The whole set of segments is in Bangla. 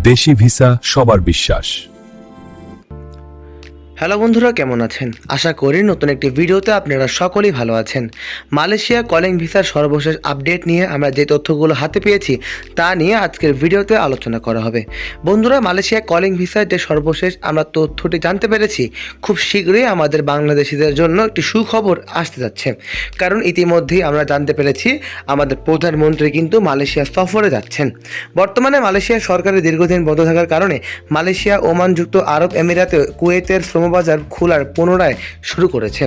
দেশি ভিসা সবার বিশ্বাস। হ্যালো বন্ধুরা, কেমন আছেন? আশা করি নতুন একটি ভিডিওতে আপনারা সকলেই ভালো আছেন। মালয়েশিয়া কলিং ভিসার সর্বশেষ আপডেট নিয়ে আমরা যে তথ্যগুলো হাতে পেয়েছি তা নিয়ে আজকের ভিডিওতে আলোচনা করা হবে। বন্ধুরা, মালয়েশিয়া কলিং ভিসার যে সর্বশেষ আমরা তথ্যটি জানতে পেরেছি, খুব শীঘ্রই আমাদের বাংলাদেশিদের জন্য একটি সুখবর আসতে যাচ্ছে। কারণ ইতিমধ্যেই আমরা জানতে পেরেছি আমাদের প্রধানমন্ত্রী কিন্তু মালয়েশিয়া সফরে যাচ্ছেন। বর্তমানে মালয়েশিয়া সরকারের দীর্ঘদিন বন্ধ থাকার কারণে মালয়েশিয়া, ওমান, যুক্ত আরব আমিরাতে, কুয়েতের শ্রমবাজার খোলার পুনরায় শুরু করেছে।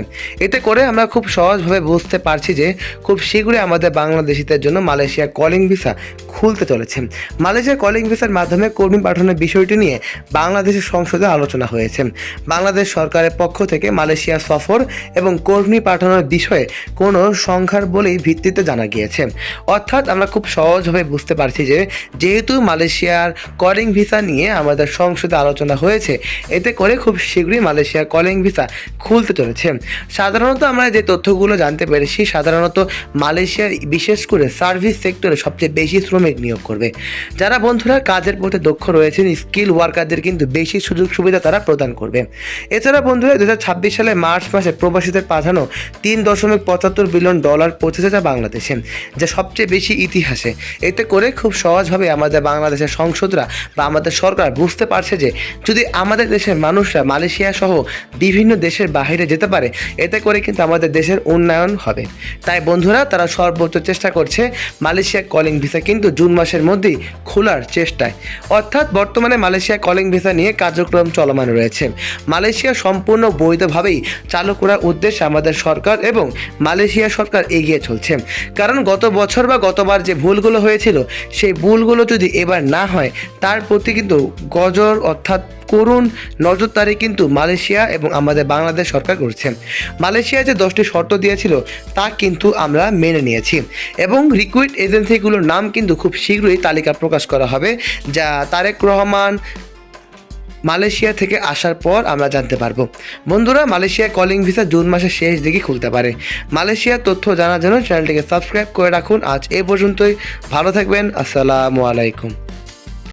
এতে করে আমরা খুব সহজভাবে বুঝতে পারছি যে খুব শীঘ্রই আমাদের বাংলাদেশিদের জন্য মালয়েশিয়া কলিং ভিসা খুলতে চলেছে। মালয়েশিয়া কলিং ভিসার মাধ্যমে কর্মী পাঠানোর বিষয়টি নিয়ে বাংলাদেশের সংসদে আলোচনা হয়েছে। বাংলাদেশ সরকারের পক্ষ থেকে মালয়েশিয়া সফর এবং কর্মী পাঠানোর বিষয়ে কোনো সংখ্যার বলেই ভিত্তিতে জানা গিয়েছে। অর্থাৎ আমরা খুব সহজভাবে বুঝতে পারছি যে যেহেতু মালয়েশিয়ার কলিং ভিসা নিয়ে আমাদের সংসদে আলোচনা হয়েছে, এতে করে খুব শীঘ্রই মালয়েশিয়া কলিং ভিসা খুলতে চলেছে। সাধারণত আমরা যে তথ্যগুলো জানতে পেরেছি, সাধারণত মালয়েশিয়া বিশেষ করে সার্ভিস সেক্টরে সবচেয়ে বেশি শ্রমিক নিয়োগ করবে। যারা বন্ধুরা কাজের প্রতি দক্ষ রয়েছেন, স্কিল ওয়ার্কারদের কিন্তু বেশি সুযোগ সুবিধা তারা প্রদান করবে। এছাড়া বন্ধুরা 2026 সালে মার্চ মাসে প্রবাসীদের পাঠানো $3.75 বিলিয়ন পৌঁছেছে যা বাংলাদেশে, যা সবচেয়ে বেশি ইতিহাসে। এতে করে খুব সহজভাবে আমাদের বাংলাদেশের সংসদরা বা আমাদের সরকার বুঝতে পারছে যে যদি আমাদের দেশের মানুষরা মালয়েশিয়া সহ বিভিন্ন দেশের বাইরে যেতে পারে, এতে করে কিন্তু আমাদের দেশের উন্নয়ন হবে। তাই বন্ধুরা তারা সর্বোচ্চ চেষ্টা করছে মালয়েশিয়া কলিং ভিসা কিন্তু জুন মাসের মধ্যেই খোলার চেষ্টায়। অর্থাৎ বর্তমানে মালয়েশিয়া কলিং ভিসা নিয়ে কার্যক্রম চলমান রয়েছে। মালয়েশিয়া সম্পূর্ণ বৈধভাবেই চালু করার উদ্দেশ্যে আমাদের সরকার এবং মালয়েশিয়া সরকার এগিয়ে চলছে। কারণ গত বছর বা গতবার যে ভুলগুলো হয়েছিল, সেই ভুলগুলো যদি এবার না হয়, তার প্রতি কিন্তু গজর অর্থাৎ করুণ নজরদারি কিন্তু মালয়েশিয়া এবং আমাদের বাংলাদেশ সরকার করছে। মালয়েশিয়া যে 10টি শর্ত দিয়েছিল তা কিন্তু আমরা মেনে নিয়েছি এবং রিক্রুট এজেন্সিগুলোর নাম কিন্তু খুব শীঘ্রই তালিকা প্রকাশ করা হবে, যা তারেক রহমান মালয়েশিয়া থেকে আসার পর আমরা জানতে পারবো। বন্ধুরা, মালয়েশিয়া কলিং ভিসা জুন মাসের শেষ দিকে খুলতে পারে। মালয়েশিয়ার তথ্য জানার জন্য চ্যানেলটিকে সাবস্ক্রাইব করে রাখুন। আজ এ পর্যন্তই, ভালো থাকবেন। আসসালামু আলাইকুম।